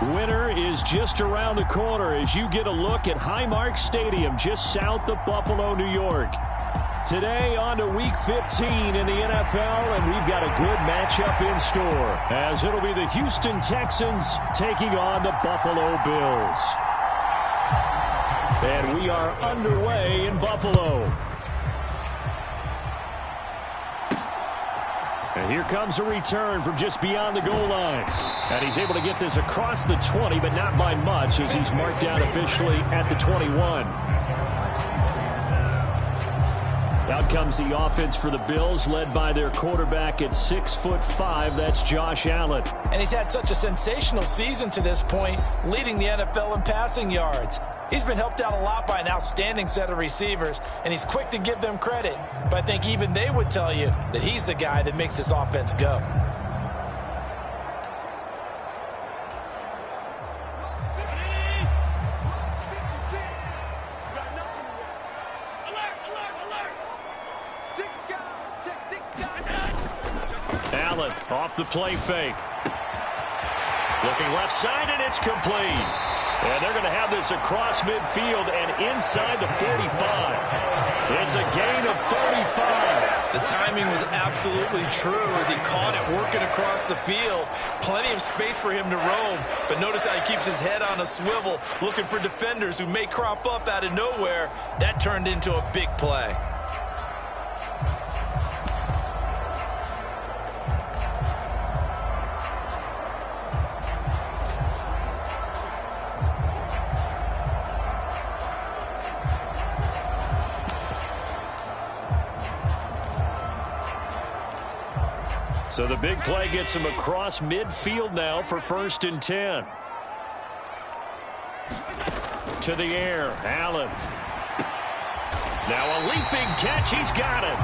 Winter is just around the corner as you get a look at Highmark Stadium just south of Buffalo, New York. Today on to Week 15 in the NFL, and we've got a good matchup in store as it'll be the Houston Texans taking on the Buffalo Bills. And we are underway in Buffalo. And here comes a return from just beyond the goal line. And he's able to get this across the 20, but not by much as he's marked down officially at the 21. Out comes the offense for the Bills, led by their quarterback at 6'5". That's Josh Allen. And he's had such a sensational season to this point, leading the NFL in passing yards. He's been helped out a lot by an outstanding set of receivers, and he's quick to give them credit. But I think even they would tell you that he's the guy that makes this offense go. Allen off the play fake. Looking left side, and it's complete. And they're going to have this across midfield and inside the 45. It's a gain of 35. The timing was absolutely true as he caught it working across the field. Plenty of space for him to roam. But notice how he keeps his head on a swivel, looking for defenders who may crop up out of nowhere. That turned into a big play. So the big play gets him across midfield now for 1st and 10. To the air, Allen. Now a leaping catch, he's got it.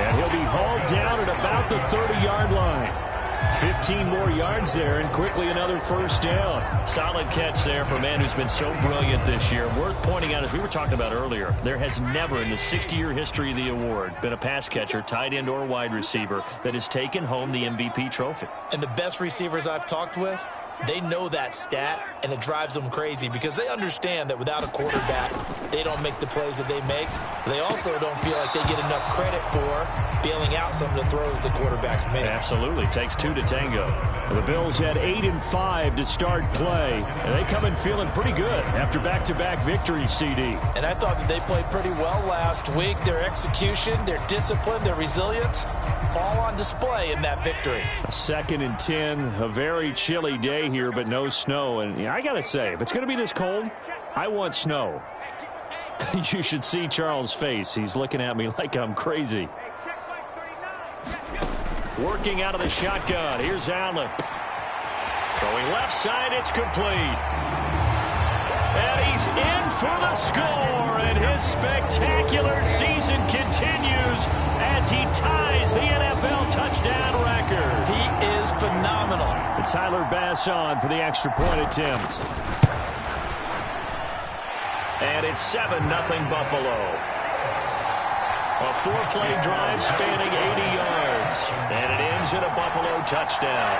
And he'll be hauled down at about the 30-yard line. 15 more yards there, and quickly another 1st down. Solid catch there for a man who's been so brilliant this year. Worth pointing out, as we were talking about earlier, there has never in the 60-year history of the award been a pass catcher, tight end or wide receiver that has taken home the MVP trophy. And the best receivers I've talked with, they know that stat, and it drives them crazy because they understand that without a quarterback, they don't make the plays that they make. They also don't feel like they get enough credit for bailing out some of the throws the quarterbacks make. Absolutely. Takes two to tango. The Bills had 8 and 5 to start play, and they come in feeling pretty good after back-to-back victories, CD. And I thought that they played pretty well last week. Their execution, their discipline, their resilience, all on display in that victory. 2nd and 10, a very chilly day here, but no snow. And I got to say, if it's going to be this cold, I want snow. You should see Charles' face. He's looking at me like I'm crazy. Working out of the shotgun. Here's Allen. Throwing left side. It's complete. And he's in for the score. And his spectacular season continues as he ties the NFL touchdown record. He is phenomenal. And Tyler Bass on for the extra point attempt. And it's 7-0 Buffalo. A 4-play drive spanning 80 yards. And it ends in a Buffalo touchdown.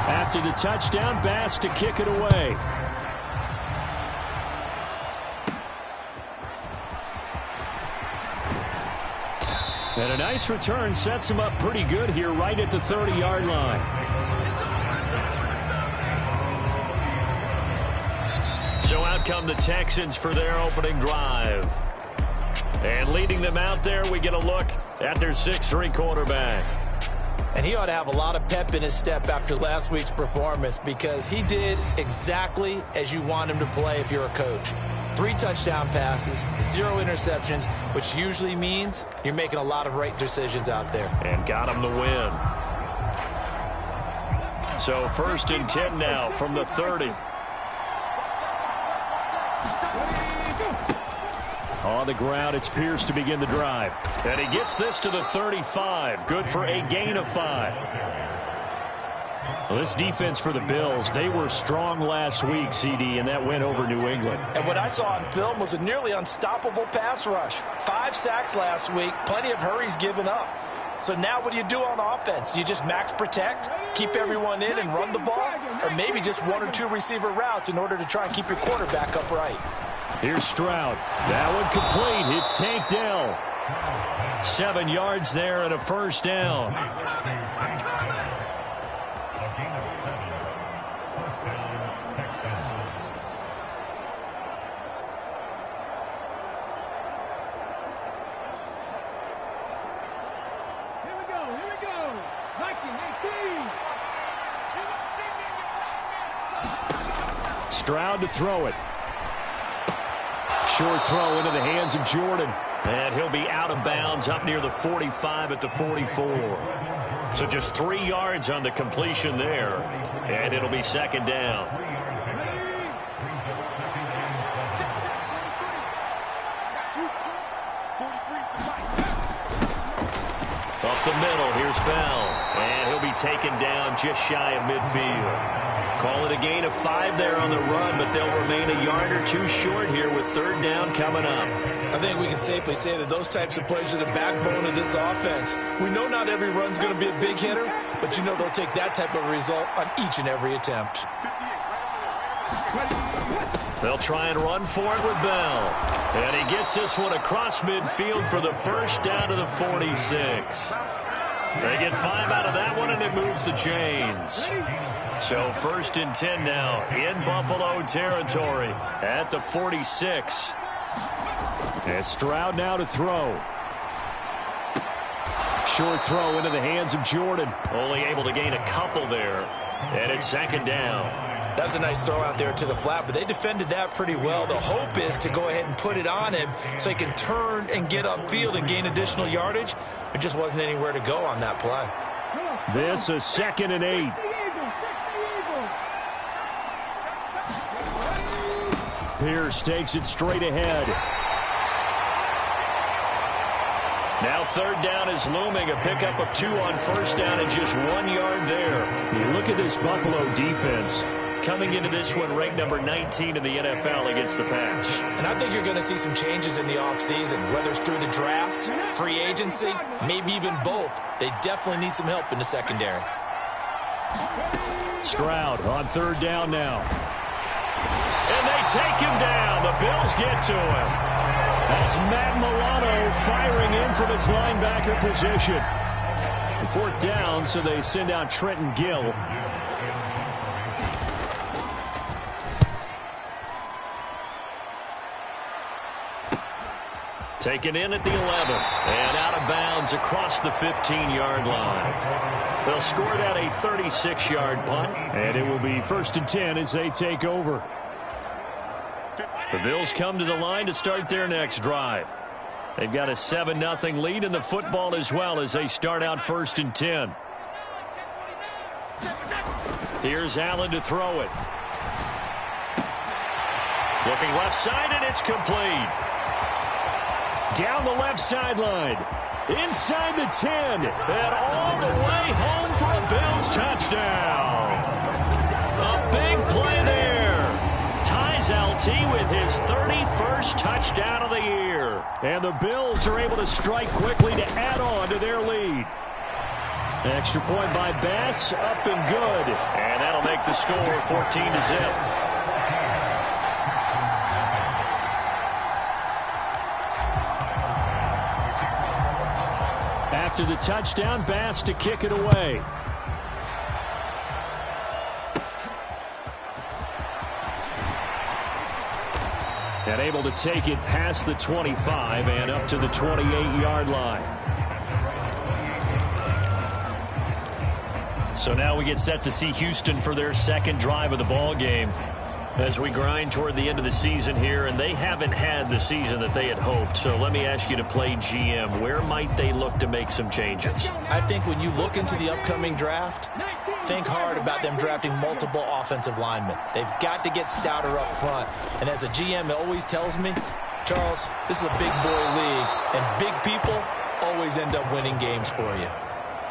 After the touchdown, Bass to kick it away. And a nice return sets him up pretty good here right at the 30-yard line. So out come the Texans for their opening drive. And leading them out there, we get a look at their 6'3" quarterback. And he ought to have a lot of pep in his step after last week's performance because he did exactly as you want him to play if you're a coach. 3 touchdown passes, 0 interceptions, which usually means you're making a lot of right decisions out there. And got him the win. So 1st and 10 now from the 30. On the ground, it's Pierce to begin the drive. And he gets this to the 35. Good for a gain of 5. Well, this defense for the Bills, they were strong last week, CD, and that went over New England. And what I saw on film was a nearly unstoppable pass rush. 5 sacks last week, plenty of hurries given up. So now what do you do on offense? You just max protect, keep everyone in and run the ball, or maybe just 1 or 2 receiver routes in order to try and keep your quarterback upright. Here's Stroud. That one complete. It's Tank Dell. 7 yards there and a first down. Stroud to throw it. Short throw into the hands of Jordan. And he'll be out of bounds up near the 45 at the 44. So just 3 yards on the completion there. And it'll be second down. Up the middle, here's Bell. And he'll be taken down just shy of midfield. Call it a gain of 5 there on the run, but they'll remain a yard or 2 short here with third down coming up. I think we can safely say that those types of plays are the backbone of this offense. We know not every run's going to be a big hitter, but you know they'll take that type of result on each and every attempt. They'll try and run for it with Bell. And he gets this one across midfield for the first down to the 46. They get 5 out of that one, and it moves the chains. So first and 10 now in Buffalo territory at the 46. And Stroud now to throw. Short throw into the hands of Jordan. Only able to gain a couple there. And it's second down. That's a nice throw out there to the flat, but they defended that pretty well. The hope is to go ahead and put it on him so he can turn and get upfield and gain additional yardage. There just wasn't anywhere to go on that play. This is 2nd and 8. Pierce takes it straight ahead. Now third down is looming. A pickup of 2 on first down and just 1 yard there. You look at this Buffalo defense. Coming into this one, ranked number 19 in the NFL against the pass. And I think you're going to see some changes in the offseason, whether it's through the draft, free agency, maybe even both. They definitely need some help in the secondary. Stroud on third down now. And they take him down. The Bills get to him. That's Matt Milano firing in from his linebacker position. 4th down, so they send out Trenton Gill. Taken in at the 11 and out of bounds across the 15-yard line. They'll score that a 36-yard punt, and it will be 1st and 10 as they take over. The Bills come to the line to start their next drive. They've got a 7-0 lead in the football as well as they start out 1st and 10. Here's Allen to throw it. Looking left side, and it's complete. Down the left sideline, inside the 10, and all the way home for a Bills touchdown. A big play there. Ties LT with his 31st touchdown of the year. And the Bills are able to strike quickly to add on to their lead. Extra point by Bass, up and good. And that'll make the score 14-0. After the touchdown, Bass to kick it away. And able to take it past the 25 and up to the 28-yard line. So now we get set to see Houston for their second drive of the ball game as we grind toward the end of the season here, and they haven't had the season that they had hoped. So let me ask you to play GM. Where might they look to make some changes? I think when you look into the upcoming draft, think hard about them drafting multiple offensive linemen. They've got to get stouter up front. And as a GM, it always tells me, Charles, this is a big boy league, and big people always end up winning games for you.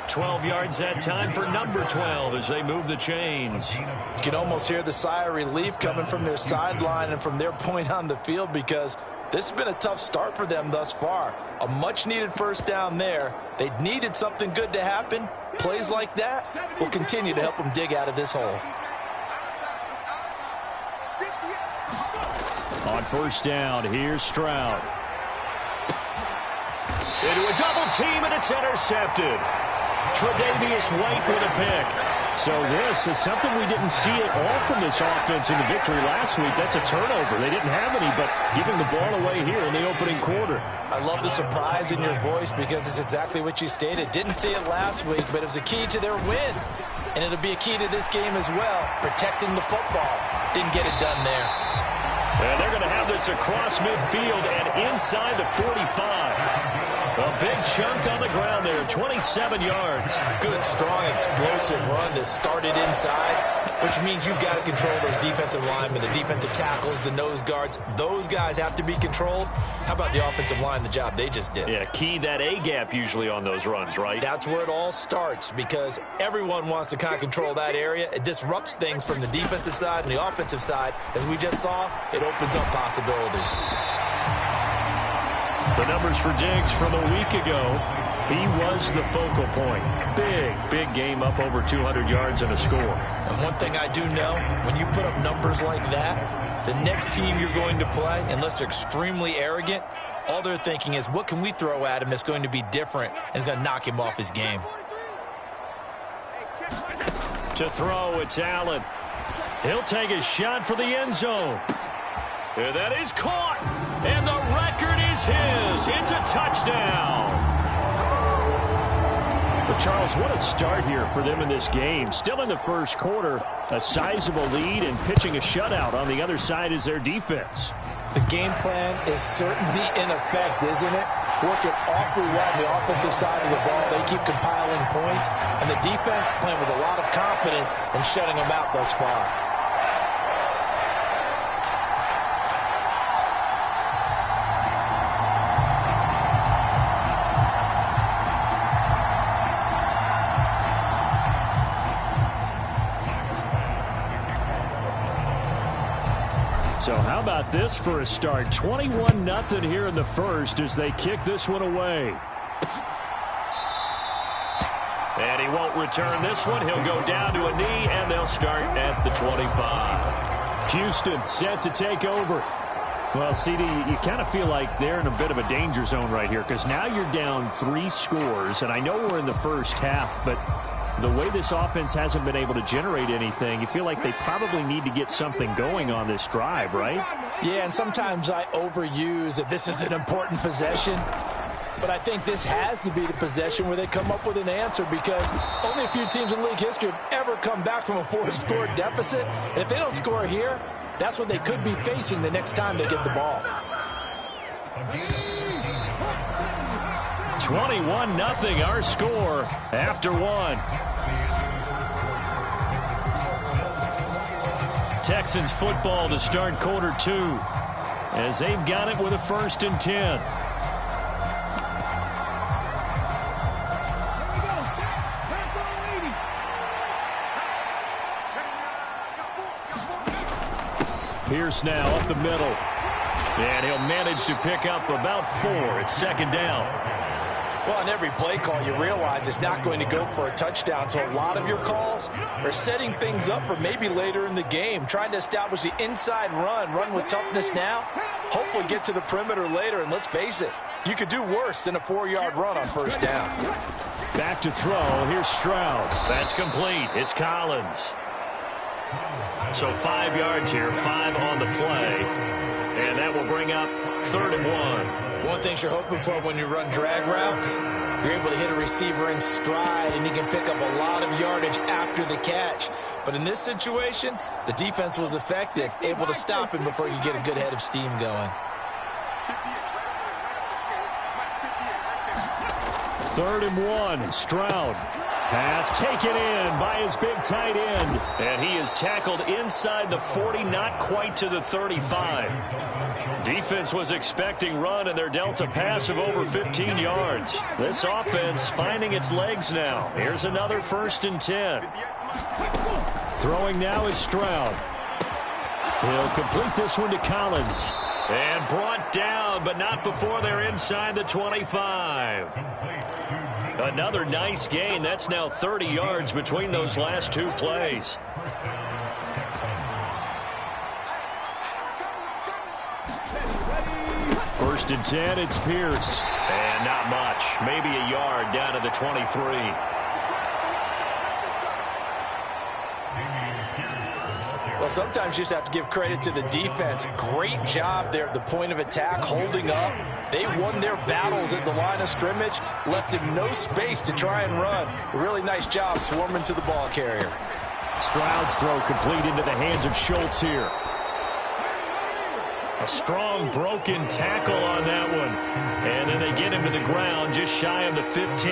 12 yards that time for number 12 as they move the chains. You can almost hear the sigh of relief coming from their sideline and from their point on the field, because this has been a tough start for them thus far. A much-needed first down there. They needed something good to happen. Plays like that will continue to help them dig out of this hole. On first down, here's Stroud. Into a double team, and it's intercepted. Tre'Davious White with a pick. So this is something we didn't see at all from this offense in the victory last week. That's a turnover. They didn't have any, but giving the ball away here in the opening quarter. I love the surprise in your voice, because it's exactly what you stated. Didn't see it last week, but it was a key to their win. And it'll be a key to this game as well, protecting the football. Didn't get it done there. And they're going to have this across midfield and inside the 45. A big chunk on the ground there, 27 yards. Good, strong, explosive run that started inside, which means you've got to control those defensive linemen, the defensive tackles, the nose guards. Those guys have to be controlled. How about the offensive line, the job they just did? Yeah, key that A-gap usually on those runs, right? That's where it all starts, because everyone wants to kind of control that area. It disrupts things from the defensive side and the offensive side. As we just saw, it opens up possibilities. The numbers for Diggs from a week ago, he was the focal point. Big game, up over 200 yards and a score. And one thing I do know, when you put up numbers like that, the next team you're going to play, unless they're extremely arrogant, all they're thinking is, what can we throw at him that's going to be different and is going to knock him off his game? To throw, it's Allen. He'll take a shot for the end zone. And that is caught. And the record is his. It's a touchdown. But Charles, what a start here for them in this game. Still in the first quarter, a sizable lead, and pitching a shutout on the other side is their defense. The game plan is certainly in effect, isn't it? Working awfully well on the offensive side of the ball. They keep compiling points, and the defense playing with a lot of confidence and shutting them out thus far. So how about this for a start? 21-0 here in the first as they kick this one away. And he won't return this one. He'll go down to a knee, and they'll start at the 25. Houston set to take over. Well, CD, you kind of feel like they're in a bit of a danger zone right here, because now you're down 3 scores, and I know we're in the first half, but the way this offense hasn't been able to generate anything, you feel like they probably need to get something going on this drive, right? Yeah, and sometimes I overuse that this is an important possession. But I think this has to be the possession where they come up with an answer, because only a few teams in league history have ever come back from a 4-score deficit. And if they don't score here, that's what they could be facing the next time they get the ball. 21-0 our score after one. Texans football to start quarter 2 as they've got it with a 1st and 10. Pierce now up the middle. And he'll manage to pick up about 4. It's 2nd down. Well, on every play call, you realize it's not going to go for a touchdown. So a lot of your calls are setting things up for maybe later in the game, trying to establish the inside run with toughness now, hopefully get to the perimeter later. And let's face it, you could do worse than a 4-yard run on 1st down. Back to throw. Here's Stroud. That's complete. It's Collins. So 5 yards here, 5 on the play. And that will bring up 3rd and 1. One thing you're hoping for when you run drag routes, you're able to hit a receiver in stride, and you can pick up a lot of yardage after the catch. But in this situation, the defense was effective, able to stop him before you get a good head of steam going. 3rd and 1, Stroud. Pass taken in by his big tight end. And he is tackled inside the 40, not quite to the 35. Defense was expecting run, and they're dealt a pass of over 15 yards. This offense finding its legs now. Here's another 1st and 10. Throwing now is Stroud. He'll complete this one to Collins. And brought down, but not before they're inside the 25. Another nice gain. That's now 30 yards between those last 2 plays. First and 10, it's Pierce. And not much. Maybe a yard down to the 23. Well, sometimes you just have to give credit to the defense. Great job there at the point of attack, holding up. They won their battles at the line of scrimmage, left him no space to try and run. A really nice job swarming to the ball carrier. Stroud's throw complete into the hands of Schultz here. A strong broken tackle on that one. And then they get him to the ground just shy of the 15.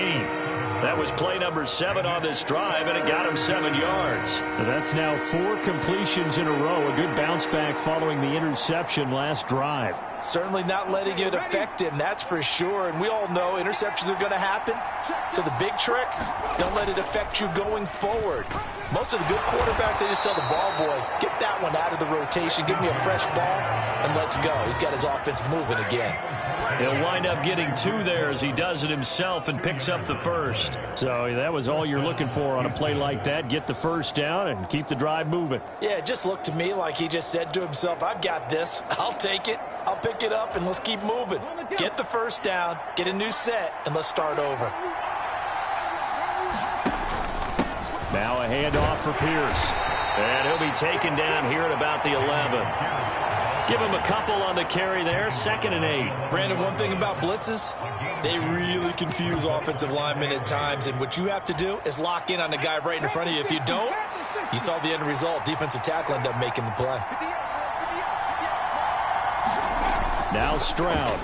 That was play number 7 on this drive, and it got him 7 yards. That's now 4 completions in a row. A good bounce back following the interception last drive. Certainly not letting it affect him, that's for sure. And we all know interceptions are going to happen. So the big trick, don't let it affect you going forward. Most of the good quarterbacks, they just tell the ball boy, get that one out of the rotation, give me a fresh ball, and let's go. He's got his offense moving again. He'll wind up getting 2 there as he does it himself and picks up the 1st. So that was all you're looking for on a play like that. Get the 1st down and keep the drive moving. Yeah, it just looked to me like he just said to himself, I've got this. I'll take it. I'll pick it up, and let's keep moving. Get the 1st down, get a new set, and let's start over. Now a handoff for Pierce. And he'll be taken down here at about the 11. Give him a couple on the carry there, 2nd and 8. Brandon, one thing about blitzes, they really confuse offensive linemen at times, and what you have to do is lock in on the guy right in front of you. If you don't, you saw the end result. Defensive tackle ended up making the play. Now Stroud.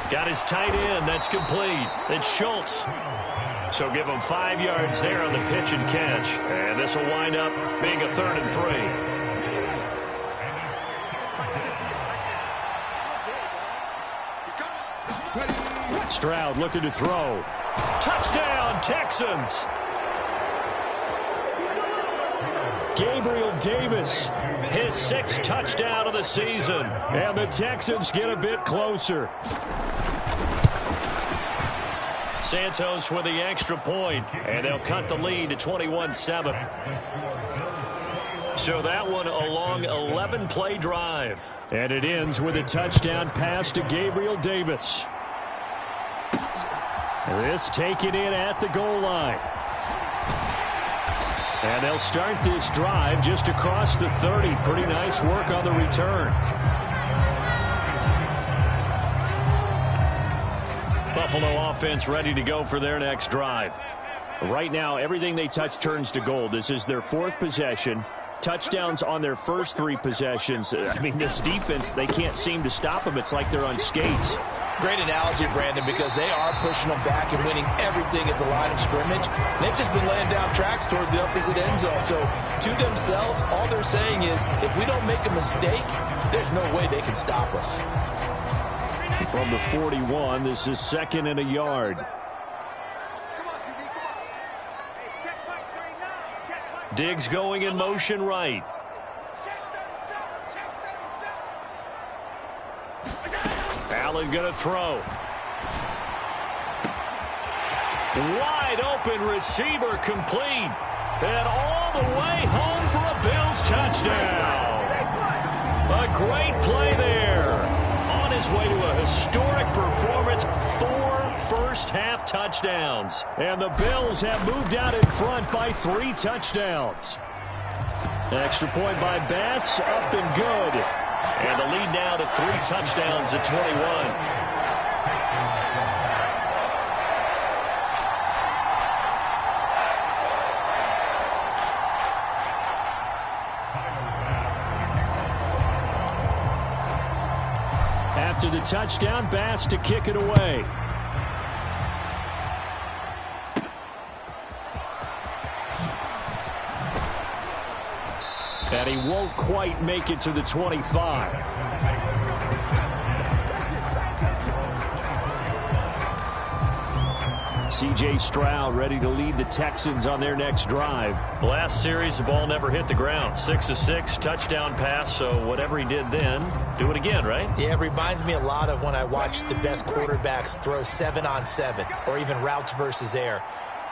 Got his tight end. That's complete. It's Schultz. So give him 5 yards there on the pitch and catch. And this will wind up being a 3rd and 3. Stroud looking to throw. Touchdown, Texans. Gabriel Davis, his 6th touchdown of the season. And the Texans get a bit closer. Santos with the extra point, and they'll cut the lead to 21-7. So that one a long 11-play drive. And it ends with a touchdown pass to Gabriel Davis. This taken in at the goal line. And they'll start this drive just across the 30. Pretty nice work on the return. Buffalo offense ready to go for their next drive. Right now, everything they touch turns to gold. This is their 4th possession. Touchdowns on their first 3 possessions. I mean, this defense, they can't seem to stop them. It's like they're on skates. Great analogy, Brandon, because they are pushing them back and winning everything at the line of scrimmage. They've just been laying down tracks towards the opposite end zone. So to themselves, all they're saying is, if we don't make a mistake, there's no way they can stop us. From the 41, this is 2nd and a yard. Diggs going in motion right. Allen going to throw. Wide open receiver complete. And all the way home for a Bills touchdown. A great play there. On his way to a historic performance, 4 first-half touchdowns. And the Bills have moved out in front by 3 touchdowns. Extra point by Bass, up and good. And the lead now to 3 touchdowns at 21. After the touchdown, Bass to kick it away. And he won't quite make it to the 25. C.J. Stroud ready to lead the Texans on their next drive. Last series, the ball never hit the ground. 6 of 6, touchdown pass, so whatever he did then, do it again, right? Yeah, it reminds me a lot of when I watch the best quarterbacks throw 7-on-7 or even routes versus air.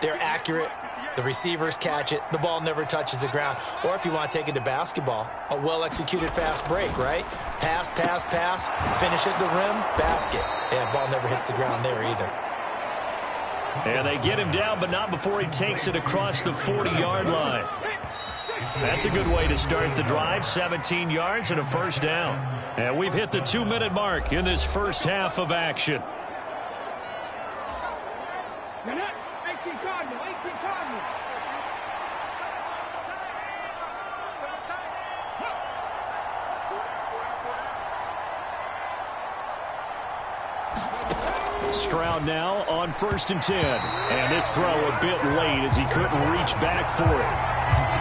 They're accurate. The receivers catch it. The ball never touches the ground. Or if you want to take it to basketball, a well-executed fast break, right? Pass, pass, pass, finish at the rim, basket. Yeah, ball never hits the ground there either. And they get him down, but not before he takes it across the 40-yard line. That's a good way to start the drive. 17 yards and a first down. And we've hit the 2-minute mark in this first half of action. Stroud now on 1st and 10. And this throw a bit late as he couldn't reach back for it.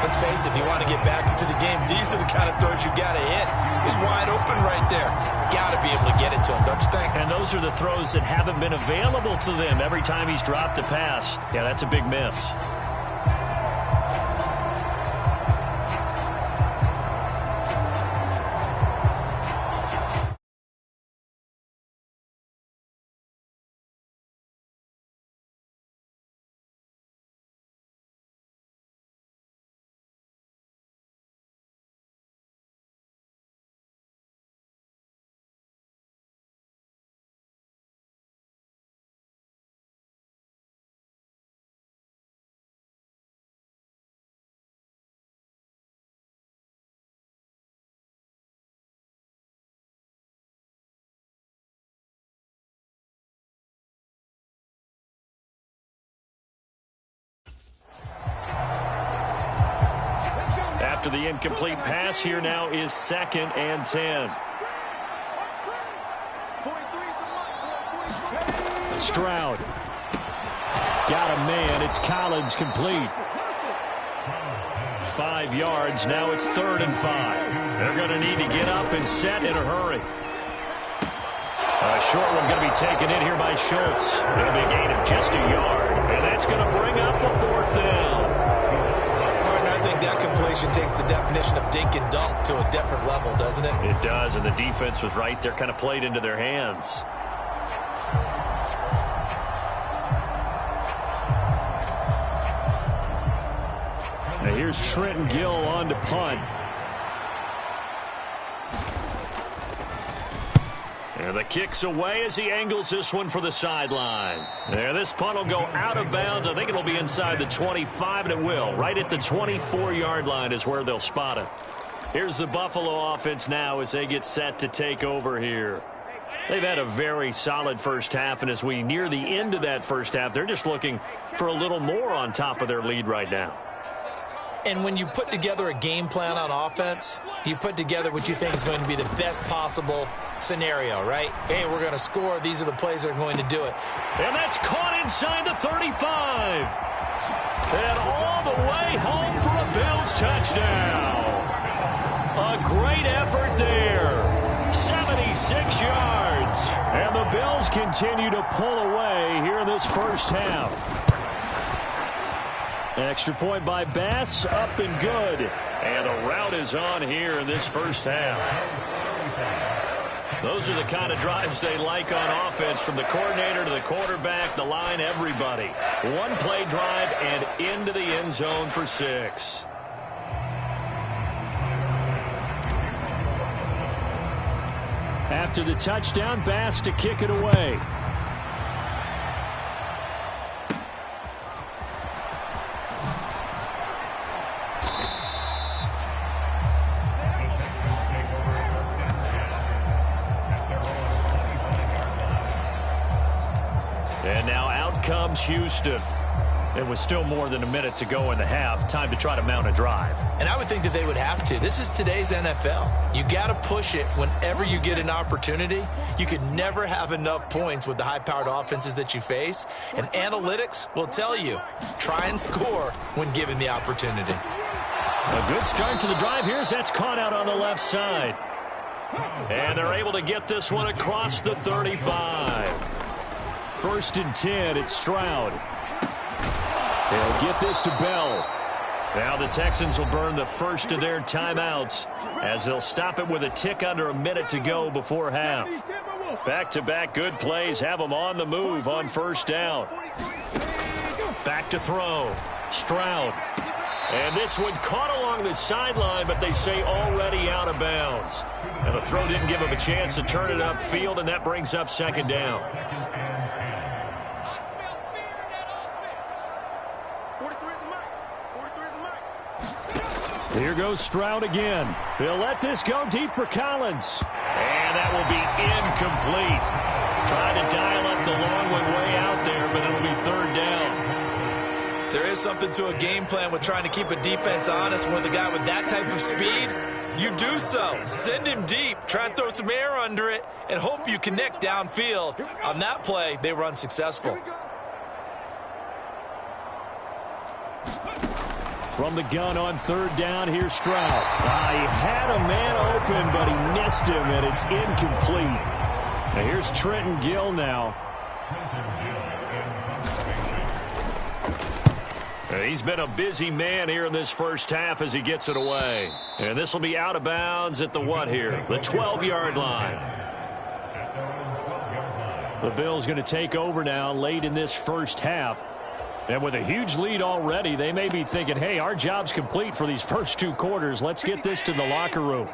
Let's face it, if you want to get back into the game, these are the kind of throws you got to hit. He's wide open right there. Got to be able to get it to him, don't you think? And those are the throws that haven't been available to them every time he's dropped a pass. Yeah, that's a big miss. After the incomplete pass, here now is 2nd and 10. Stroud. Got a man. It's Collins complete. 5 yards. Now it's 3rd and 5. They're going to need to get up and set in a hurry. A short one going to be taken in here by Schultz. It'll be a gain of just a yard. And that's going to bring up the 4th down. I think that completion takes the definition of dink and dunk to a different level, doesn't it? It does, and the defense was right there, kind of played into their hands. Now here's Trenton Gill on to punt. And the kick's away as he angles this one for the sideline. There, this punt will go out of bounds. I think it'll be inside the 25, and it will. Right at the 24-yard line is where they'll spot it. Here's the Buffalo offense now as they get set to take over here. They've had a very solid first half, and as we near the end of that first half, they're just looking for a little more on top of their lead right now. And when you put together a game plan on offense, you put together what you think is going to be the best possible scenario, right? Hey, we're going to score. These are the plays that are going to do it. And that's caught inside the 35. And all the way home for a Bills touchdown. A great effort there. 76 yards. And the Bills continue to pull away here in this first half. Extra point by Bass, up and good. And the route is on here in this first half. Those are the kind of drives they like on offense, from the coordinator to the quarterback, the line, everybody. One play drive and into the end zone for 6. After the touchdown, Bass to kick it away. And now out comes Houston. It was still more than a minute to go in the half. Time to try to mount a drive. And I would think that they would have to. This is today's NFL. You got to push it whenever you get an opportunity. You could never have enough points with the high-powered offenses that you face. And analytics will tell you, try and score when given the opportunity. A good start to the drive here as that's caught out on the left side. And they're able to get this one across the 35. 1st and 10. It's Stroud. They'll get this to Bell. Now the Texans will burn the first of their timeouts as they'll stop it with a tick under a minute to go before half. Back-to-back good plays have them on the move on 1st down. Back to throw. Stroud. And this one caught along the sideline, but they say already out of bounds. And the throw didn't give him a chance to turn it upfield, and that brings up 2nd down. Here goes Stroud again. He'll let this go deep for Collins. And that will be incomplete. Trying to dial up the long one way out there, but it'll be 3rd down. There is something to a game plan with trying to keep a defense honest. With a guy with that type of speed, you do so. Send him deep. Try and throw some air under it and hope you connect downfield. On that play, they were unsuccessful. From the gun on 3rd down, here's Stroud. He had a man open, but he missed him, and it's incomplete. Now here's Trenton Gill now. He's been a busy man here in this 1st half as he gets it away. And this will be out of bounds at the what here? The 12-yard line. The Bills going to take over now late in this 1st half. And with a huge lead already, they may be thinking, hey, our job's complete for these first 2 quarters. Let's get this to the locker room.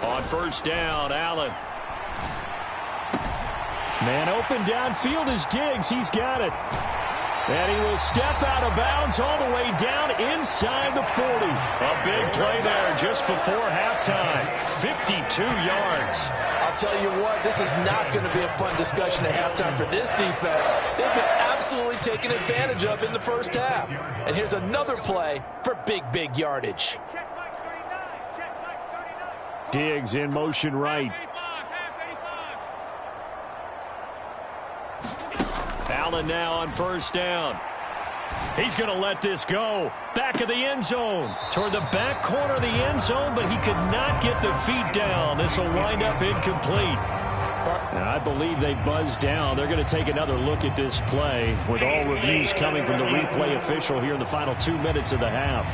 On 1st down, Allen. Man open downfield is Diggs. He's got it. And he will step out of bounds all the way down inside the 40. A big play there just before halftime. 52 yards. I'll tell you what, this is not going to be a fun discussion at halftime for this defense. They've been absolutely taken advantage of in the 1st half. And here's another play for big yardage. Diggs in motion right. Allen now on 1st down. He's going to let this go. Back of the end zone. Toward the back corner of the end zone, but he could not get the feet down. This will wind up incomplete. And I believe they buzzed down. They're going to take another look at this play with all reviews coming from the replay official here in the final 2 minutes of the half.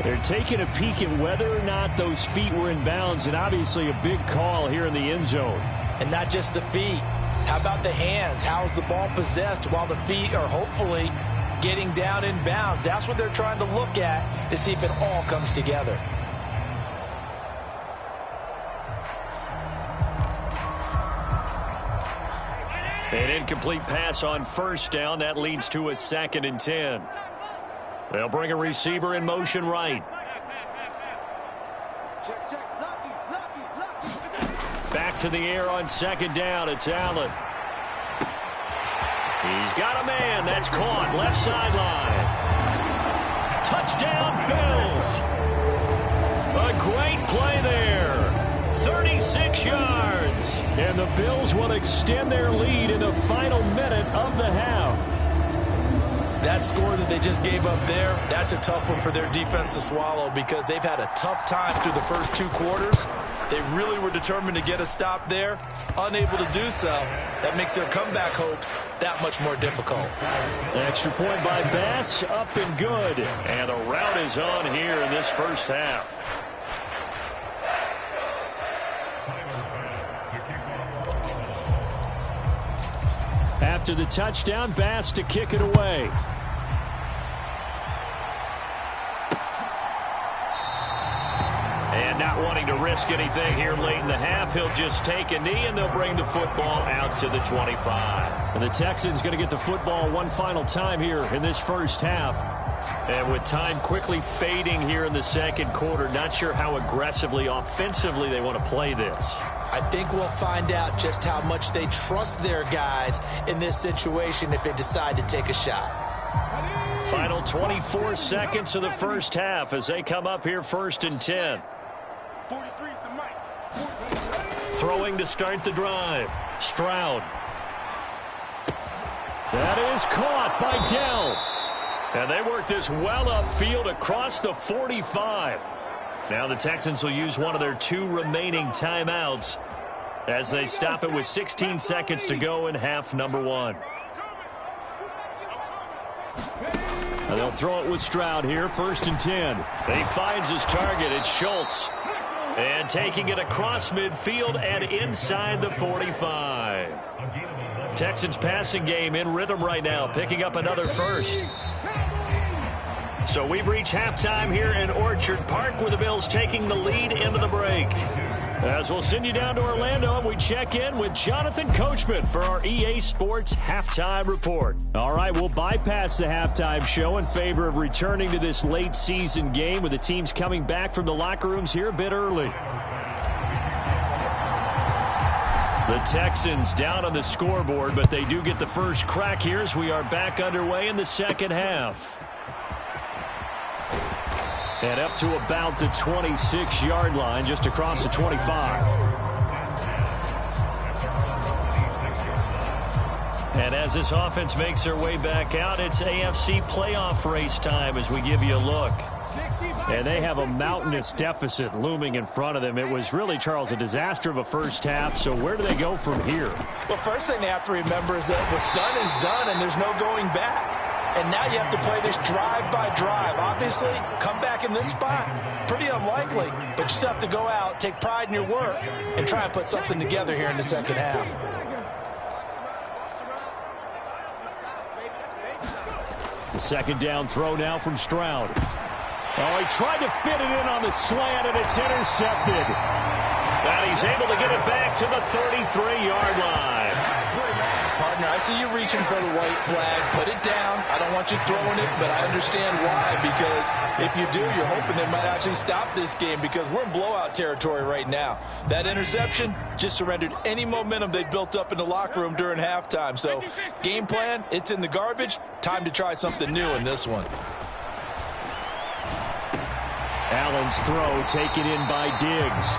They're taking a peek at whether or not those feet were in bounds, and obviously a big call here in the end zone. And not just the feet. How about the hands? How's the ball possessed while the feet are hopefully getting down in bounds? That's what they're trying to look at to see if it all comes together. An incomplete pass on 1st down. That leads to a 2nd and 10. They'll bring a receiver in motion right. Back to the air on 2nd down. It's Allen. He's got a man. That's caught. Left sideline. Touchdown, Bills. A great play there. 36 yards. And the Bills will extend their lead in the final minute of the half. That score that they just gave up there, that's a tough one for their defense to swallow because they've had a tough time through the first 2 quarters. They really were determined to get a stop there, unable to do so. That makes their comeback hopes that much more difficult. Extra point by Bass, up and good. And the route is on here in this 1st half. After the touchdown, Bass to kick it away. And not wanting to risk anything here late in the half, he'll just take a knee, and they'll bring the football out to the 25. And the Texans going to get the football one final time here in this 1st half. And with time quickly fading here in the 2nd quarter, not sure how aggressively, offensively they want to play this. I think we'll find out just how much they trust their guys in this situation if they decide to take a shot. Final 24 seconds of the 1st half as they come up here 1st and 10. Throwing to start the drive. Stroud. That is caught by Dell. And they work this well upfield across the 45. Now the Texans will use one of their 2 remaining timeouts as they stop it with 16 seconds to go in half number 1. And they'll throw it with Stroud here, 1st and 10. He finds his target. It's Schultz. And taking it across midfield and inside the 45. Texans passing game in rhythm right now, picking up another first. So we've reached halftime here in Orchard Park with the Bills taking the lead into the break. As we'll send you down to Orlando, and we check in with Jonathan Coachman for our EA Sports Halftime Report. All right, we'll bypass the halftime show in favor of returning to this late season game with the teams coming back from the locker rooms here a bit early. The Texans down on the scoreboard, but they do get the first crack here as we are back underway in the second half. And up to about the 26-yard line, just across the 25. And as this offense makes their way back out, it's AFC playoff race time as we give you a look. And they have a mountainous deficit looming in front of them. It was really, Charles, a disaster of a first half. So where do they go from here? Well, first thing they have to remember is that what's done is done, and there's no going back. And now you have to play this drive by drive. Obviously, come back in this spot, pretty unlikely. But you still have to go out, take pride in your work, and try and put something together here in the second half. The second down throw now from Stroud. Oh, he tried to fit it in on the slant, and it's intercepted. And he's able to get it back to the 33-yard line. Partner, I see you reaching for the white flag. Put it down. I don't want you throwing it, but I understand why. Because if you do, you're hoping they might actually stop this game because we're in blowout territory right now. That interception just surrendered any momentum they built up in the locker room during halftime. So game plan, it's in the garbage. Time to try something new in this one. Allen's throw taken in by Diggs.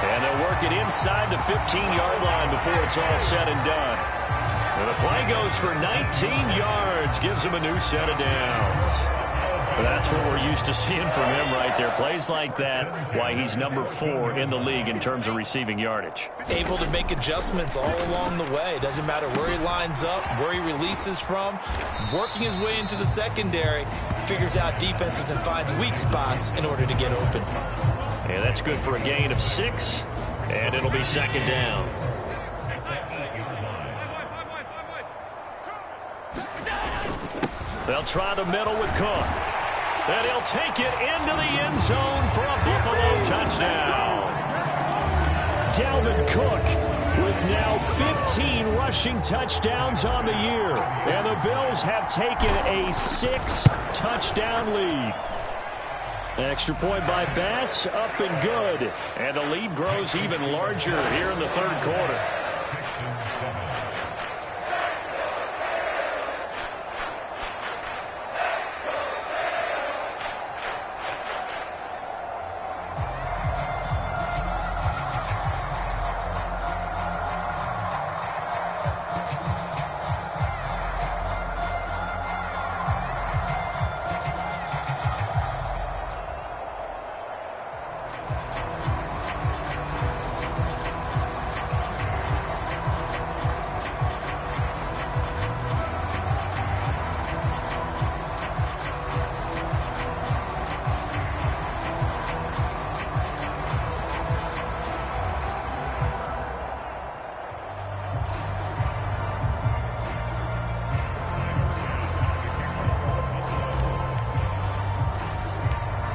And they'll work it inside the 15-yard line before it's all said and done. And the play goes for 19 yards, gives him a new set of downs. That's what we're used to seeing from him right there. Plays like that, why he's number 4 in the league in terms of receiving yardage. Able to make adjustments all along the way. Doesn't matter where he lines up, where he releases from. Working his way into the secondary, figures out defenses and finds weak spots in order to get open. And that's good for a gain of 6, and it'll be second down. They'll try the middle with Cook. And he'll take it into the end zone for a Buffalo touchdown. Dalvin Cook with now 15 rushing touchdowns on the year. And the Bills have taken a 6-touchdown lead. Extra point by Bass, up and good. And the lead grows even larger here in the third quarter.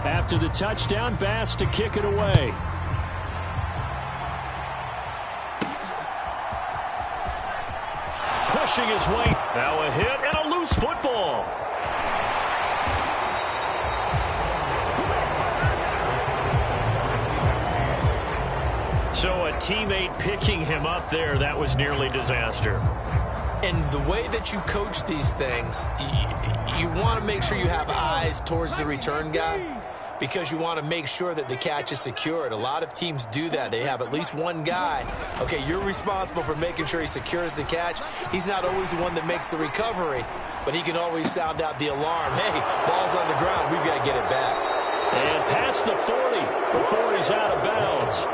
After the touchdown, Bass to kick it away. Pushing his way. Now a hit and a loose football. So a teammate picking him up there, that was nearly disaster. And the way that you coach these things, you want to make sure you have eyes towards the return guy because you want to make sure that the catch is secured. A lot of teams do that. They have at least one guy. Okay, you're responsible for making sure he secures the catch. He's not always the one that makes the recovery, but he can always sound out the alarm. Hey, ball's on the ground. We've got to get it back. And past the 40 before he's out of bounds.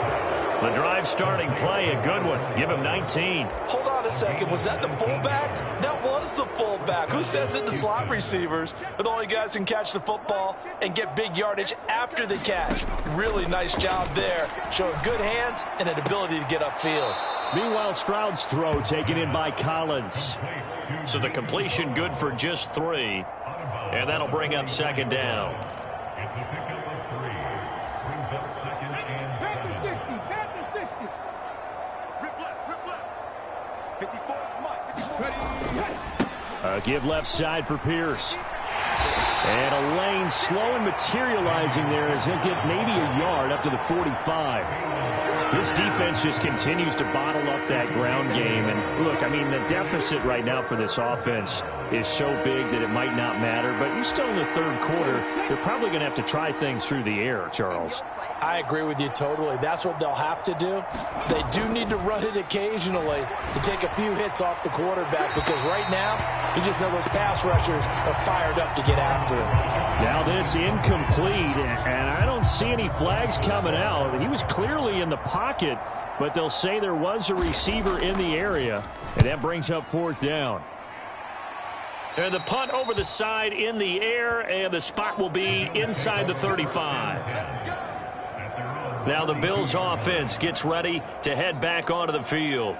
The drive starting play, a good one. Give him 19. Hold on a second. Was that the fullback? That was the fullback. Who says it? The slot receivers are the only guys who can catch the football and get big yardage after the catch. Really nice job there. Showing good hands and an ability to get upfield. Meanwhile, Stroud's throw taken in by Collins. So the completion good for just 3. And that'll bring up second down. Give left side for Pierce. And a lane slow and materializing there as he'll get maybe a yard up to the 45. This defense just continues to bottle up that ground game. And look, I mean, the deficit right now for this offense is so big that it might not matter. But you're still in the third quarter. They're probably going to have to try things through the air, Charles. I agree with you totally. That's what they'll have to do. They do need to run it occasionally to take a few hits off the quarterback because right now, you just know those pass rushers are fired up to get after him. Now this incomplete, and I don't see any flags coming out. He was clearly in the pocket, but they'll say there was a receiver in the area, and that brings up fourth down. And the punt over the side in the air, and the spot will be inside the 35. Now the Bills offense gets ready to head back onto the field.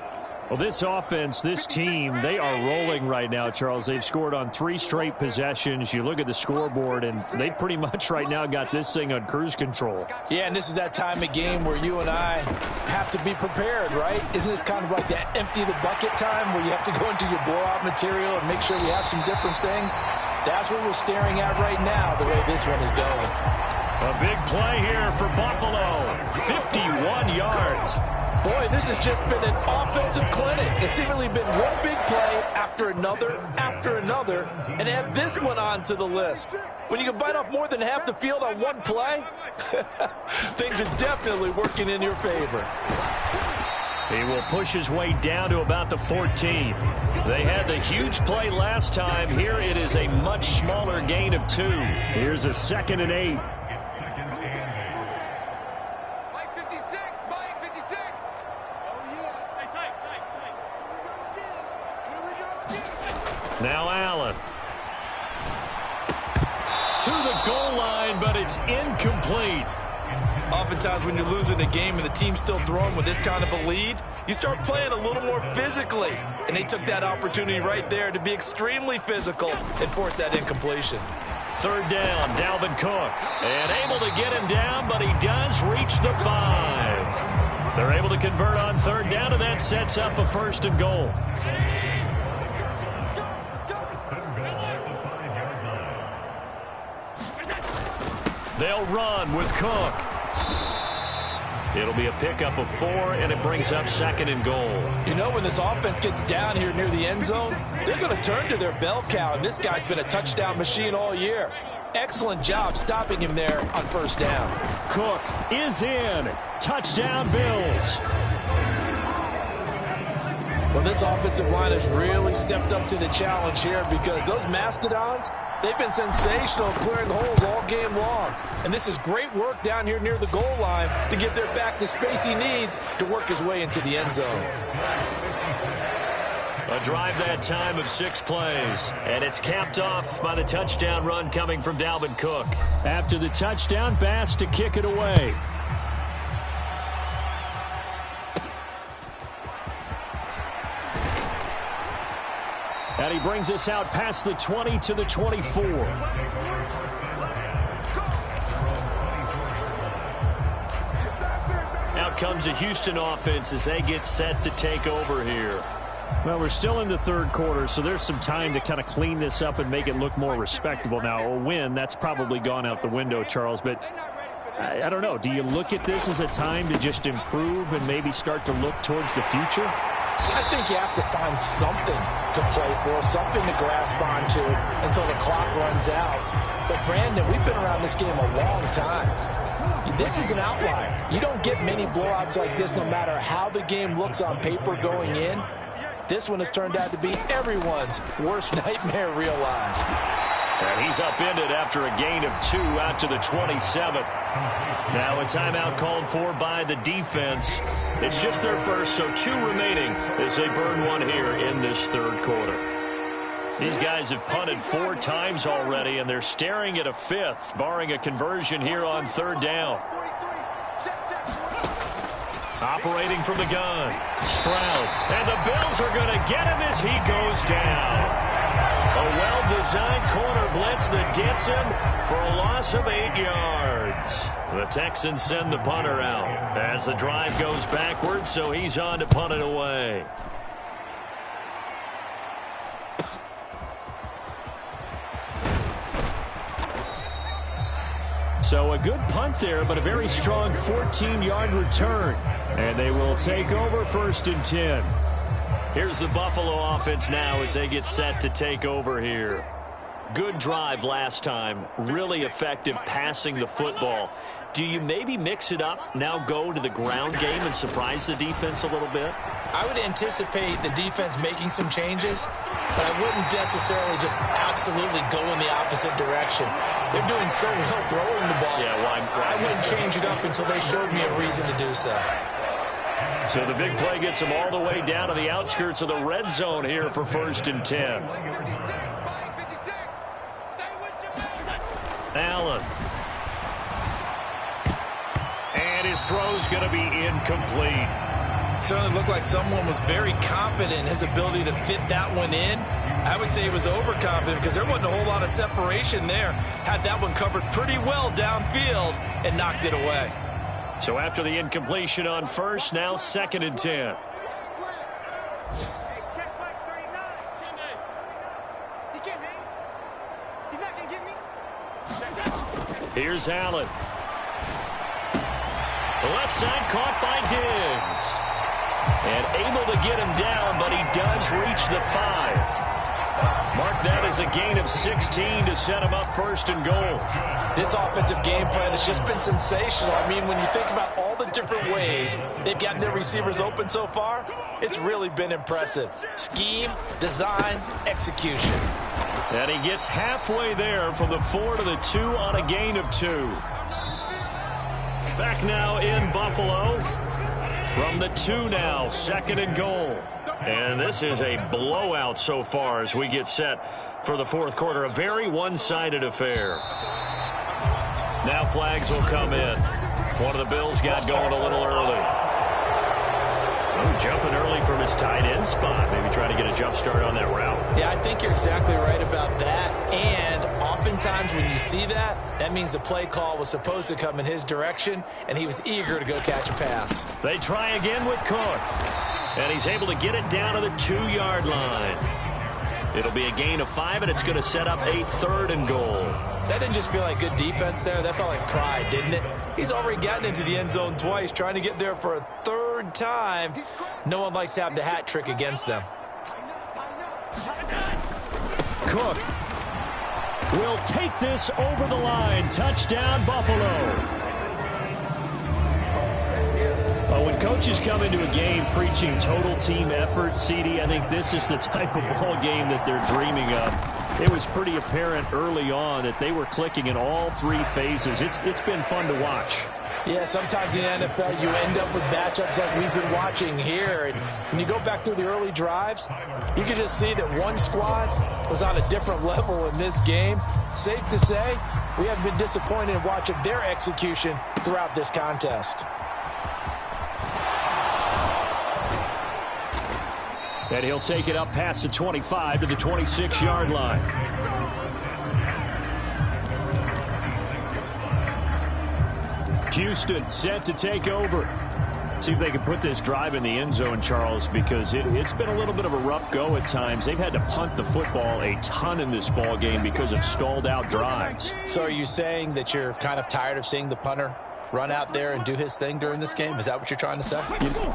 Well, this offense, this team, they are rolling right now, Charles. They've scored on 3 straight possessions. You look at the scoreboard, and they pretty much right now got this thing on cruise control. Yeah, and this is that time of game where you and I have to be prepared, right? Isn't this kind of like that empty the bucket time where you have to go into your blowout material and make sure we have some different things? That's what we're staring at right now, the way this one is going. A big play here for Buffalo. 51 yards. Boy, this has just been an offensive clinic. It's seemingly been one big play after another, and add this one onto the list. When you can bite off more than half the field on one play, things are definitely working in your favor. He will push his way down to about the 14. They had the huge play last time. Here it is a much smaller gain of 2. Here's a 2nd and 8. Now Allen. To the goal line, but it's incomplete. Oftentimes when you're losing a game and the team's still throwing with this kind of a lead, you start playing a little more physically. And they took that opportunity right there to be extremely physical and force that incompletion. Third down, Dalvin Cook. And able to get him down, but he does reach the 5. They're able to convert on third down, and that sets up a 1st and goal. They'll run with Cook. It'll be a pickup of 4, and it brings up 2nd and goal. You know, when this offense gets down here near the end zone, they're going to turn to their bell cow, and this guy's been a touchdown machine all year. Excellent job stopping him there on 1st down. Cook is in. Touchdown, Bills. Well, this offensive line has really stepped up to the challenge here because those Mastodons, they've been sensational clearing holes all game long. And this is great work down here near the goal line to give their back the space he needs to work his way into the end zone. A drive that time of 6 plays. And it's capped off by the touchdown run coming from Dalvin Cook. After the touchdown, Bass to kick it away. And he brings us out past the 20 to the 24. Out comes the Houston offense as they get set to take over here. Well, we're still in the third quarter, so there's some time to kind of clean this up and make it look more respectable. Now, a win, that's probably gone out the window, Charles, but I don't know. Do you look at this as a time to just improve and maybe start to look towards the future? I think you have to find something to play for, something to grasp onto until the clock runs out. But, Brandon, we've been around this game a long time. This is an outlier. You don't get many blowouts like this no matter how the game looks on paper going in. This one has turned out to be everyone's worst nightmare realized. And he's upended after a gain of 2 out to the 27. Now a timeout called for by the defense. It's just their first, so 2 remaining as they burn one here in this third quarter. These guys have punted 4 times already, and they're staring at a 5th, barring a conversion here on third down. Operating from the gun, Stroud. And the Bills are going to get him as he goes down. A well-designed corner blitz that gets him for a loss of 8 yards. The Texans send the punter out as the drive goes backwards, so he's on to punt it away. So a good punt there, but a very strong 14-yard return. And they will take over 1st and 10. Here's the Buffalo offense now as they get set to take over here. Good drive last time. Really effective passing the football. Do you maybe mix it up, now go to the ground game and surprise the defense a little bit? I would anticipate the defense making some changes, but I wouldn't necessarily just absolutely go in the opposite direction. They're doing so well throwing the ball. Yeah, well, I wouldn't change it up until they showed me a reason to do so. So the big play gets them all the way down to the outskirts of the red zone here for 1st and 10. Allen. And his throw's going to be incomplete. Certainly looked like someone was very confident in his ability to fit that one in. I would say he was overconfident because there wasn't a whole lot of separation there. Had that one covered pretty well downfield and knocked it away. So after the incompletion on 1st, now 2nd and 10. Here's Allen. The left side caught by Diggs. And able to get him down, but he does reach the 5. Mark that as a gain of 16 to set him up 1st and goal. This offensive game plan has just been sensational. I mean, when you think about all the different ways they've gotten their receivers open so far, it's really been impressive. Scheme, design, execution. And he gets halfway there from the 4 to the 2 on a gain of 2. Back now in Buffalo. From the 2 now, 2nd and goal. And this is a blowout so far as we get set for the 4th quarter. A very one-sided affair. Now flags will come in. One of the Bills got going a little early. Oh, jumping early from his tight end spot. Maybe trying to get a jump start on that route. Yeah, I think you're exactly right about that. And oftentimes when you see that, that means the play call was supposed to come in his direction, and he was eager to go catch a pass. They try again with Cook. And he's able to get it down to the 2-yard line. It'll be a gain of 5, and it's going to set up a 3rd and goal. That didn't just feel like good defense there. That felt like pride, didn't it? He's already gotten into the end zone twice, trying to get there for a 3rd time. No one likes to have the hat trick against them. Cook will take this over the line. Touchdown, Buffalo. When coaches come into a game preaching total team effort, CD, I think this is the type of ball game that they're dreaming of. It was pretty apparent early on that they were clicking in all 3 phases. It's been fun to watch. Yeah, sometimes in the NFL you end up with matchups like we've been watching here. And when you go back through the early drives, you can just see that one squad was on a different level in this game. Safe to say, we haven't been disappointed in watching their execution throughout this contest. And he'll take it up past the 25 to the 26-yard line. Houston set to take over. See if they can put this drive in the end zone, Charles, because it's been a little bit of a rough go at times. They've had to punt the football a ton in this ball game because of stalled-out drives. So are you saying that you're kind of tired of seeing the punter run out there and do his thing during this game? Is that what you're trying to say?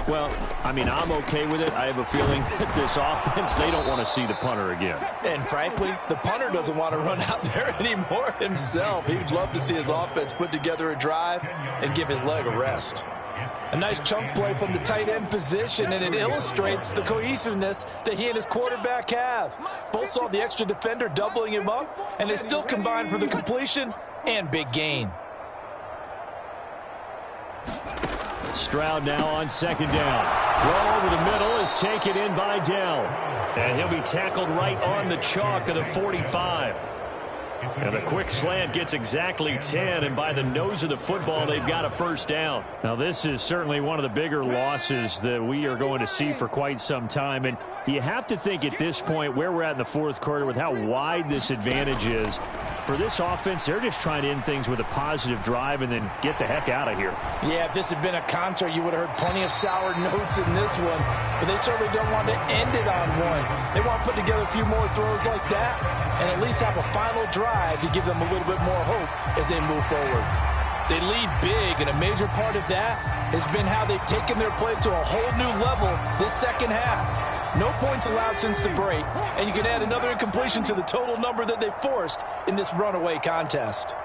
Well, I mean, I'm okay with it. I have a feeling that this offense, they don't want to see the punter again. And frankly, the punter doesn't want to run out there anymore himself. He would love to see his offense put together a drive and give his leg a rest. A nice chunk play from the tight end position, and it illustrates the cohesiveness that he and his quarterback have. Both saw the extra defender doubling him up, and they still combined for the completion and big gain. Stroud now on second down. Throw over the middle is taken in by Dell. And he'll be tackled right on the chalk of the 45. And the quick slant gets exactly 10, and by the nose of the football, they've got a first down. Now, this is certainly one of the bigger losses that we are going to see for quite some time. And you have to think at this point where we're at in the fourth quarter with how wide this advantage is. For this offense, they're just trying to end things with a positive drive and then get the heck out of here. Yeah, if this had been a concert, you would have heard plenty of sour notes in this one. But they certainly don't want to end it on one. They want to put together a few more throws like that and at least have a final drive to give them a little bit more hope as they move forward. They lead big, and a major part of that has been how they've taken their play to a whole new level this second half. No points allowed since the break, and you can add another incompletion to the total number that they forced in this runaway contest.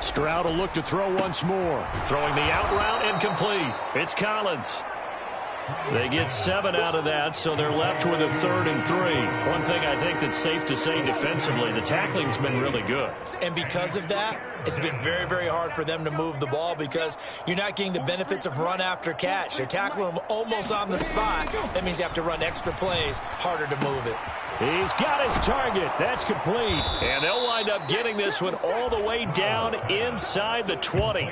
Stroud will look to throw once more. Throwing the out route incomplete. It's Collins. They get 7 out of that, so they're left with a 3rd and 3. One thing I think that's safe to say defensively, the tackling's been really good. And because of that, it's been very, very hard for them to move the ball because you're not getting the benefits of run after catch. They're tackling them almost on the spot. That means you have to run extra plays, harder to move it. He's got his target. That's complete. And they'll wind up getting this one all the way down inside the 20.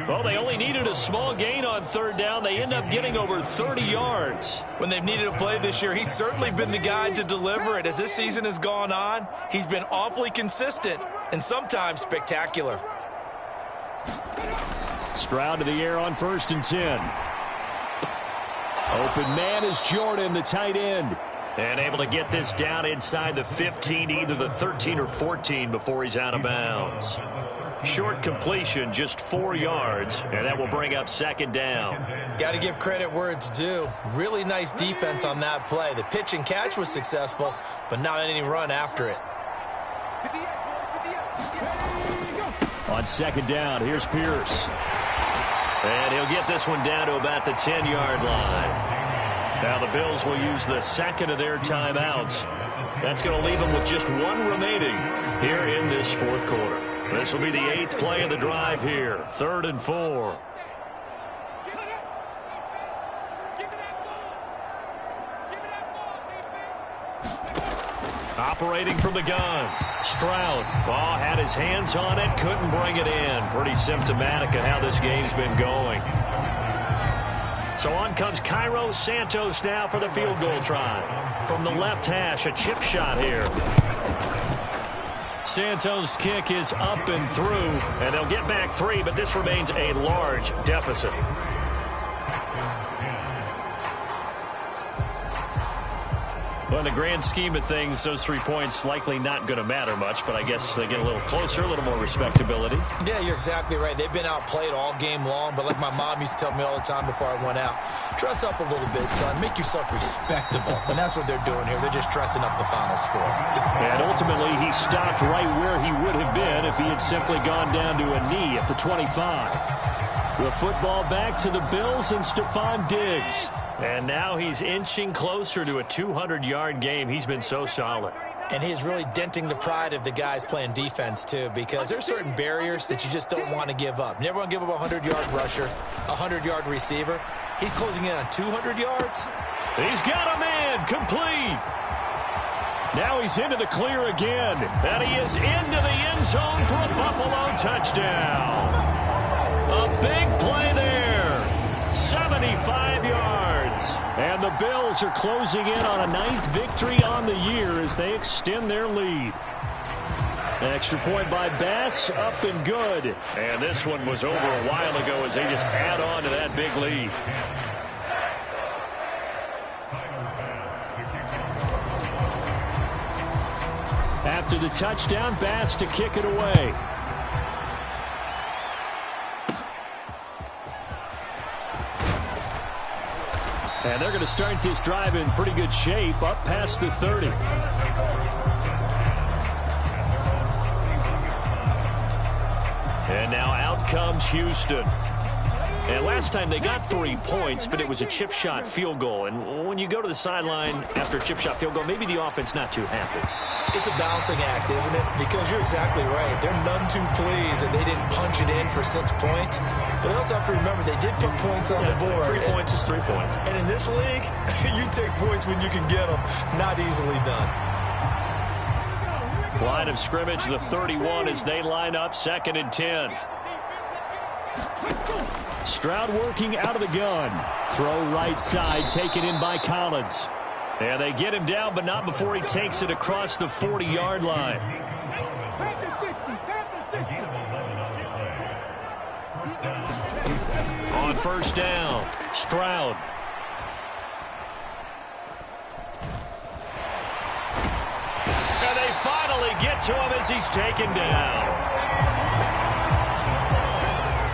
Well, they only needed a small gain on 3rd down. They end up getting over 30 yards. When they've needed a play this year, he's certainly been the guy to deliver it. As this season has gone on, he's been awfully consistent and sometimes spectacular. Stroud to the air on 1st and 10. Open man is Jordan, the tight end. And able to get this down inside the 15, either the 13 or 14 before he's out of bounds. Short completion, just 4 yards, and that will bring up 2nd down. Got to give credit where it's due. Really nice defense on that play. The pitch and catch was successful, but not any run after it. On 2nd down, here's Pierce. And he'll get this one down to about the 10-yard line. Now the Bills will use the 2nd of their timeouts. That's going to leave them with just 1 remaining here in this 4th quarter. This will be the 8th play of the drive here. 3rd and 4. Operating from the gun. Stroud. Oh, had his hands on it. Couldn't bring it in. Pretty symptomatic of how this game's been going. So on comes Cairo Santos now for the field goal try. From the left hash, a chip shot here. Santos' kick is up and through, and they'll get back 3, but this remains a large deficit. Well, in the grand scheme of things, those 3 points likely not going to matter much, but I guess they get a little closer, a little more respectability. Yeah, you're exactly right. They've been outplayed all game long, but like my mom used to tell me all the time before I went out, dress up a little bit, son. Make yourself respectable. And that's what they're doing here. They're just dressing up the final score. And ultimately, he stopped right where he would have been if he had simply gone down to a knee at the 25. The football back to the Bills and Stephon Diggs. And now he's inching closer to a 200-yard game. He's been so solid. And he's really denting the pride of the guys playing defense, too, because there's certain barriers that you just don't want to give up. You never want to give up a 100-yard rusher, a 100-yard receiver. He's closing in on 200 yards. He's got a man complete. Now he's into the clear again. And he is into the end zone for a Buffalo touchdown. A big play there. 75 yards. And the Bills are closing in on a 9th victory on the year as they extend their lead. An extra point by Bass, up and good. And this one was over a while ago as they just add on to that big lead. After the touchdown, Bass to kick it away. And they're going to start this drive in pretty good shape, up past the 30. And now out comes Houston. And last time they got 3 points, but it was a chip shot field goal. And when you go to the sideline after a chip shot field goal, maybe the offense not too happy. It's a balancing act, isn't it? Because you're exactly right. They're none too pleased that they didn't punch it in for 6 points. But they also have to remember they did put points on the board. 3 points is 3 points. And in this league, you take points when you can get them. Not easily done. Line of scrimmage, the 31 as they line up, 2nd and 10. Stroud working out of the gun. Throw right side, taken in by Collins. And they get him down, but not before he takes it across the 40-yard line. On first down, Stroud. And they finally get to him as he's taken down.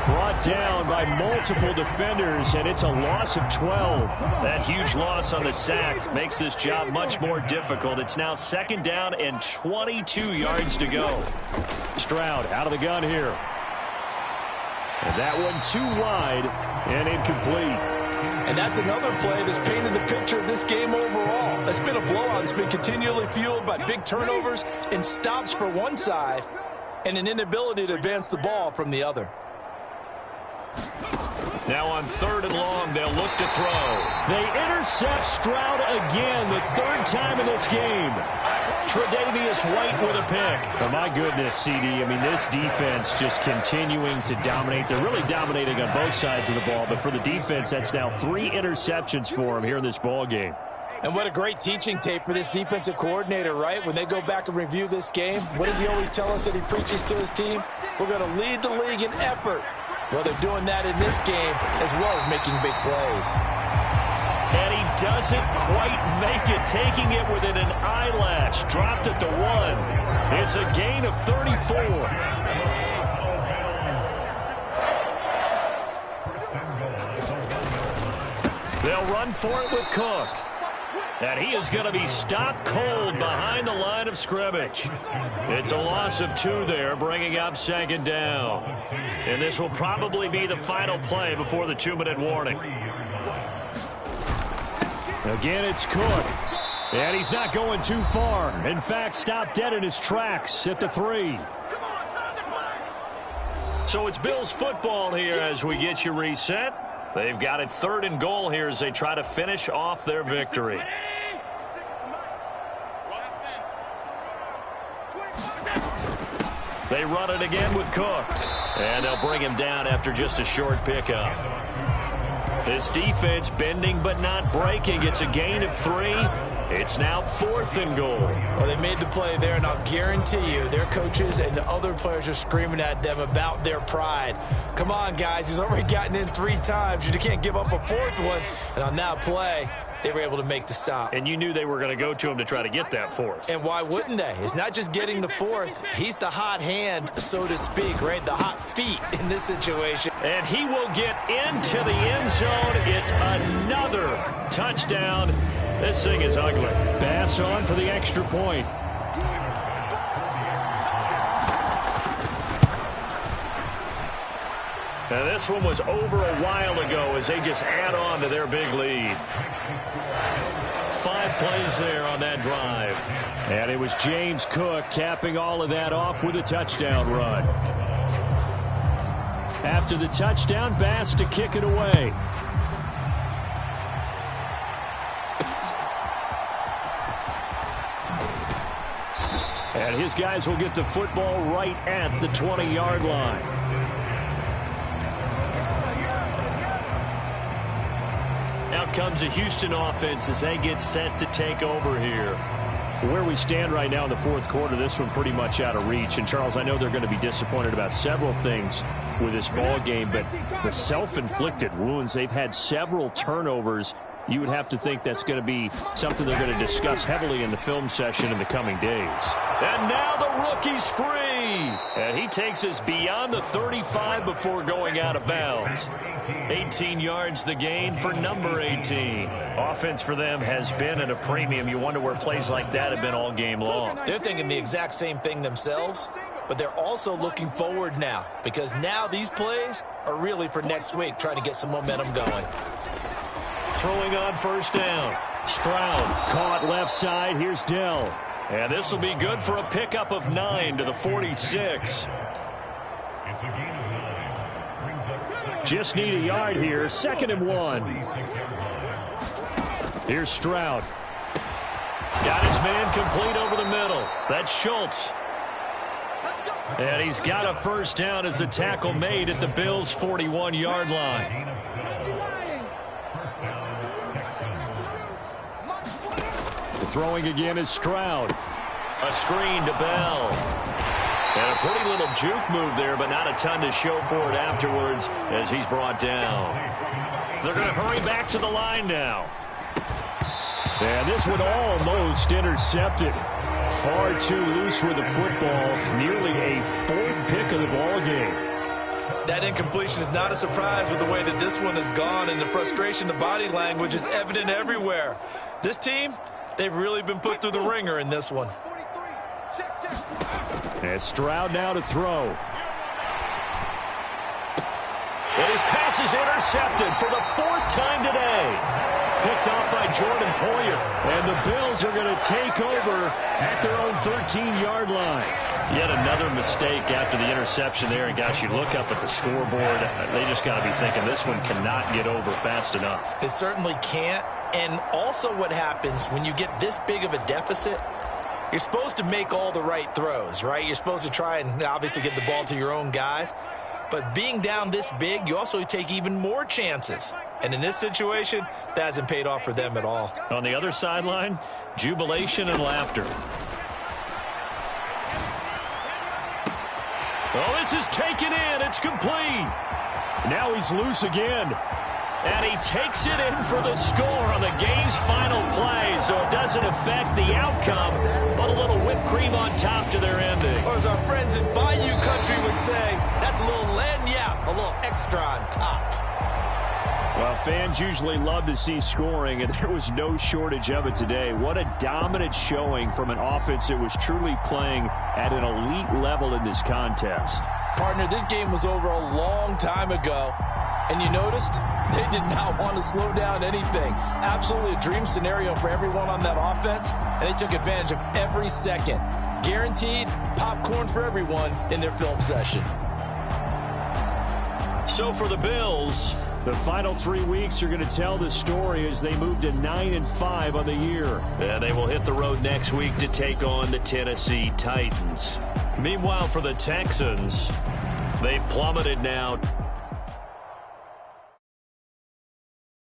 Brought down by multiple defenders, and it's a loss of 12. That huge loss on the sack makes this job much more difficult. It's now 2nd down and 22 yards to go. Stroud out of the gun here. And that one too wide and incomplete. And that's another play that's painted the picture of this game overall. It's been a blowout. It's been continually fueled by big turnovers and stops for one side and an inability to advance the ball from the other. Now on 3rd and long, they'll look to throw. They intercept Stroud again, the 3rd time in this game. Tre'Davious White with a pick. Oh, my goodness, CD. I mean, this defense just continuing to dominate. They're really dominating on both sides of the ball, but for the defense, that's now 3 interceptions for them here in this ball game. And what a great teaching tape for this defensive coordinator, right? When they go back and review this game, what does he always tell us that he preaches to his team? We're going to lead the league in effort. Well, they're doing that in this game as well as making big plays. And he doesn't quite make it, taking it within an eyelash. Dropped at the 1. It's a gain of 34. They'll run for it with Cook. And he is going to be stopped cold behind the line of scrimmage. It's a loss of 2 there, bringing up 2nd down. And this will probably be the final play before the 2-minute warning. Again, it's Cook. And he's not going too far. In fact, stopped dead in his tracks at the 3. So it's Bills football here as we get you reset. They've got it 3rd and goal here as they try to finish off their victory. They run it again with Cook. And they'll bring him down after just a short pickup. This defense bending but not breaking. It's a gain of 3. It's now 4th and goal. Well, they made the play there, and I'll guarantee you their coaches and the other players are screaming at them about their pride. Come on, guys. He's already gotten in 3 times. You can't give up a 4th one. And on that play, they were able to make the stop. And you knew they were going to go to him to try to get that 4th. And why wouldn't they? It's not just getting the 4th. He's the hot hand, so to speak, right? The hot feet in this situation. And he will get into the end zone. It's another touchdown. This thing is ugly. Pass on for the extra point. Now this one was over a while ago as they just add on to their big lead. 5 plays there on that drive. And it was James Cook capping all of that off with a touchdown run. After the touchdown, Bass to kick it away. And his guys will get the football right at the 20-yard line. Out comes a Houston offense as they get set to take over here. Where we stand right now in the 4th quarter, this one pretty much out of reach. And, Charles, I know they're going to be disappointed about several things with this ball game, but the self-inflicted wounds, they've had several turnovers you would have to think that's going to be something they're going to discuss heavily in the film session in the coming days. And now the rookie's free. And he takes us beyond the 35 before going out of bounds. 18 yards the gain for number 18. Offense for them has been at a premium. You wonder where plays like that have been all game long. They're thinking the exact same thing themselves, but they're also looking forward now because now these plays are really for next week, trying to get some momentum going. Throwing on first down. Stroud caught left side. Here's Dell. And this will be good for a pickup of 9 to the 46. Just need a yard here. 2nd and 1. Here's Stroud. Got his man complete over the middle. That's Schultz. And he's got a first down as the tackle made at the Bills' 41-yard line. Throwing again is Stroud. A screen to Bell. And a pretty little juke move there, but not a ton to show for it afterwards as he's brought down. They're going to hurry back to the line now. And this one almost intercepted. Far too loose with the football. Nearly a 4th pick of the ball game. That incompletion is not a surprise with the way that this one has gone, and the frustration, the body language is evident everywhere. This team, they've really been put through the ringer in this one. And Stroud now to throw. And his pass is intercepted for the 4th time today. Picked off by Jordan Poyer. And the Bills are going to take over at their own 13-yard line. Yet another mistake after the interception there. And, gosh, you look up at the scoreboard. They just got to be thinking this one cannot get over fast enough. It certainly can't. And also what happens when you get this big of a deficit, you're supposed to make all the right throws, right? You're supposed to try and obviously get the ball to your own guys. But being down this big, you also take even more chances. And in this situation, that hasn't paid off for them at all. On the other sideline, jubilation and laughter. Oh, this is taken in. It's complete. Now he's loose again. And he takes it in for the score on the game's final play, so it doesn't affect the outcome, but a little whipped cream on top to their ending. Or as our friends in Bayou Country would say, that's a little lagniappe, a little extra on top. Well, fans usually love to see scoring, and there was no shortage of it today. What a dominant showing from an offense that was truly playing at an elite level in this contest. Partner, this game was over a long time ago. And you noticed they did not want to slow down anything. Absolutely a dream scenario for everyone on that offense, and they took advantage of every second. Guaranteed popcorn for everyone in their film session. So for the Bills, the final 3 weeks are going to tell the story as they move to 9-5 on the year. And they will hit the road next week to take on the Tennessee Titans. Meanwhile, for the Texans, they've plummeted now